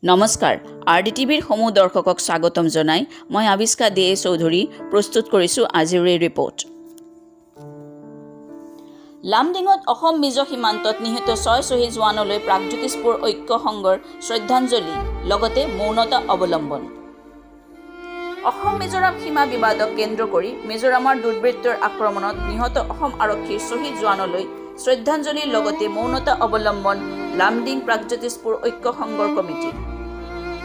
নমস্কাৰ RDTVৰ সমূহ দৰ্শকক স্বাগতম জনাই মই আবিষ্কা দে চৌধুৰী প্ৰস্তুত কৰিছো আজিৰ এই ৰিপৰ্ট। লামডিঙত অসম মিজো সীমান্তত নিহত 6 শ্বহীদ জোৱানলৈ প্ৰাগজ্যোতিষপুৰ ঐক্য সংঘৰ শ্ৰদ্ধাঞ্জলি লগতে মৌনতা অৱলম্বন। অসম মিজোৰাম সীমা বিবাদক কেন্দ্ৰ কৰি মিজোৰামৰ দুৰ্বৃত্তৰ আক্ৰমণত নিহত অসম আৰক্ষীৰ শ্বহীদ জোৱানলৈ শ্ৰদ্ধাঞ্জলিৰ লগতে মৌনতা অৱলম্বন লামডিং প্ৰাগজ্যোতিষপুৰ ঐক্য সংঘৰ কমিটি।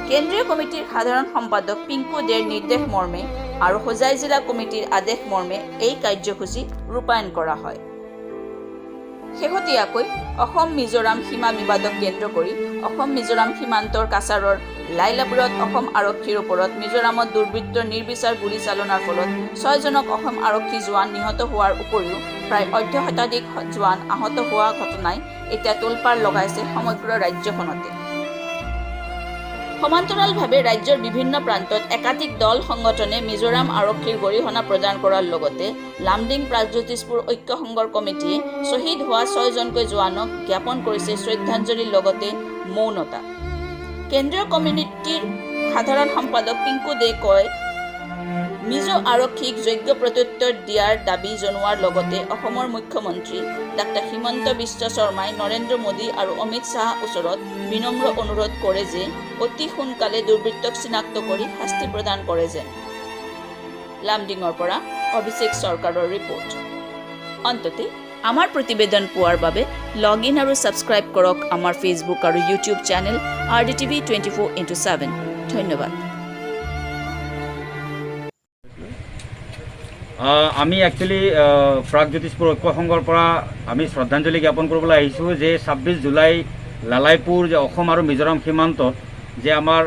কেন্দ্ৰীয় কমিটিৰ সাধাৰণ সম্পাদক পিংকু দেৰ নিৰ্দেশ মৰ্মে আৰু হোজাই জিলা কমিটিৰ আদেশ মৰ্মে এই কাৰ্যসূচী ৰূপায়ণ কৰা হয়। শেহতীয়াকৈ অসম মিজোৰাম সীমা বিবাদক কেন্দ্ৰ কৰি অসম মিজোৰাম সীমান্তৰ কাছাৰৰ লাইলাপুৰত অসম আৰক্ষীৰ ওপৰত মিজোৰামত দুৰ্বৃত্তৰ নিৰ্বিচাৰ গুলীচালনাৰ ফলত 6 জনক অসম আৰক্ষী জোৱান নিহত হোৱাৰ উপৰিও প্ৰায় 18 শতাধিক জোৱান আহত হোৱা ঘটনাই এতিয়া তোলপাৰ লগাইছে সমগ্ৰ ৰাজ্যখনতে। সমান্তৰালভাৱে ৰাজ্যৰ বিভিন্ন প্ৰান্তত একাধিক দল সংগঠনে মিজোৰাম আৰক্ষীৰ গৰিহণা প্ৰদান কৰাৰ লগতে লামডিং প্ৰাগজ্যোতিষপুৰ ঐক্য সংঘৰ কমিটিয়ে শ্বহীদ হোৱা 6 জনকৈ জোৱানক জ্ঞাপন কৰিছে শ্ৰদ্ধাঞ্জলিৰ লগতে মৌনতা। কেন্দ্ৰীয় কমিটিৰ সাধাৰণ সম্পাদক পিংকু দে কয়, মিজো আৰক্ষীক যোগ্য প্ৰত্যুত্তৰ দিয়াৰ দাবী জনোৱাৰ লগতে অসমৰ মুখ্যমন্ত্ৰী ডাঃ হিমন্ত বিশ্ব শৰ্মাই নৰেন্দ্ৰ মোদী আৰু অমিত শ্বাহৰ ওচৰত বিনম্ৰ অনুৰোধ কৰে যে অতি সোনকালে দুৰ্বৃত্তক চিনাক্ত কৰি শাস্তি প্ৰদান কৰে যেন। লামডিঙৰ পৰা অভিষেক চৰকাৰৰ ৰিপৰ্ট। অন্ততে আমাৰ প্ৰতিবেদন পোৱাৰ বাবে লগ ইন আৰু ছাবস্ক্ৰাইব কৰক আমাৰ ফেচবুক আৰু ইউটিউব চেনেল RDTV 24/7। ধন্যবাদ। আমি একচুৱেলি প্ৰাগজ্যোতিষপুৰ ঐক্য সংঘৰ পৰা আমি শ্ৰদ্ধাঞ্জলি জ্ঞাপন কৰিবলৈ আহিছোঁ যে 26 জুলাই লালাইপুৰ যে অসম আৰু মিজোৰাম সীমান্তত যে আমাৰ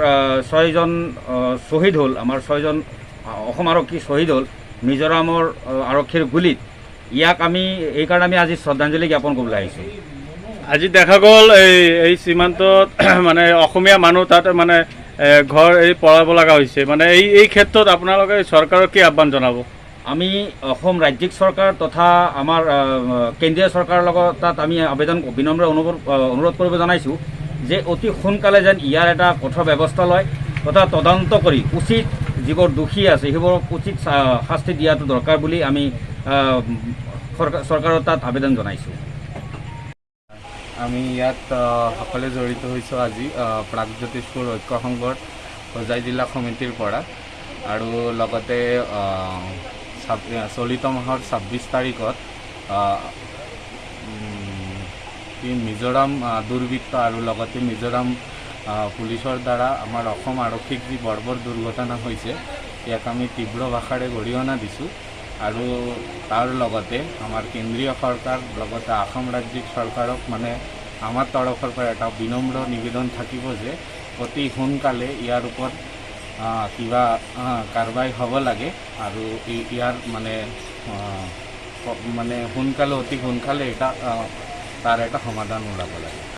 6জন শ্বহীদ হ'ল, আমাৰ 6জন অসম আৰক্ষী শ্বহীদ হ'ল মিজোৰামৰ আৰক্ষীৰ গুলীত, ইয়াক আমি এইকাৰণে আমি আজি শ্ৰদ্ধাঞ্জলি জ্ঞাপন কৰিবলৈ আহিছোঁ। আজি দেখা গ'ল এই সীমান্তত মানে অসমীয়া মানুহ তাত মানে ঘৰ পলাব লগা হৈছে, মানে এই ক্ষেত্ৰত আপোনালোকে চৰকাৰক কি আহ্বান জনাব? আমি অসম ৰাজ্যিক চৰকাৰ তথা আমাৰ কেন্দ্ৰীয় চৰকাৰৰ লগত তাত আমি বিনম্ৰ অনুৰোধ কৰিব জনাইছোঁ যে অতি সোনকালে যেন ইয়াৰ এটা কঠোৰ ব্যৱস্থা লয় তথা তদন্ত কৰি উচিত যিবোৰ দোষী আছে সেইবোৰক উচিত শাস্তি দিয়াটো দৰকাৰ বুলি আমি চৰকাৰৰ তাত আবেদন জনাইছোঁ। আমি ইয়াত সকলোৱে জড়িত হৈছোঁ আজি প্ৰাগজ্যোতিষপুৰ ঐক্য সংঘৰ হোজাই জিলা সমিতিৰ পৰা, আৰু লগতে চলিত মাহৰ 26 তাৰিখত মিজোৰাম দুৰ্বৃত্ত আৰু লগতে মিজোৰাম পুলিচৰ দ্বাৰা আমাৰ অসম আৰক্ষীক যি বৰ্বৰ দুৰ্ঘটনা হৈছে ইয়াক আমি তীব্ৰ ভাষাৰে গৰিহণা দিছোঁ। আৰু তাৰ লগতে আমাৰ কেন্দ্ৰীয় চৰকাৰ লগতে অসম ৰাজ্যিক চৰকাৰক মানে আমাৰ তৰফৰ পৰা এটা বিনম্ৰ নিবেদন থাকিব যে অতি সোনকালে ইয়াৰ ওপৰত কিবা কাৰ্যবাহী হ'ব লাগে আৰু ইয়াৰ মানে সোনকালে অতি সোনকালে এটা তাৰ এটা সমাধান ওলাব লাগে।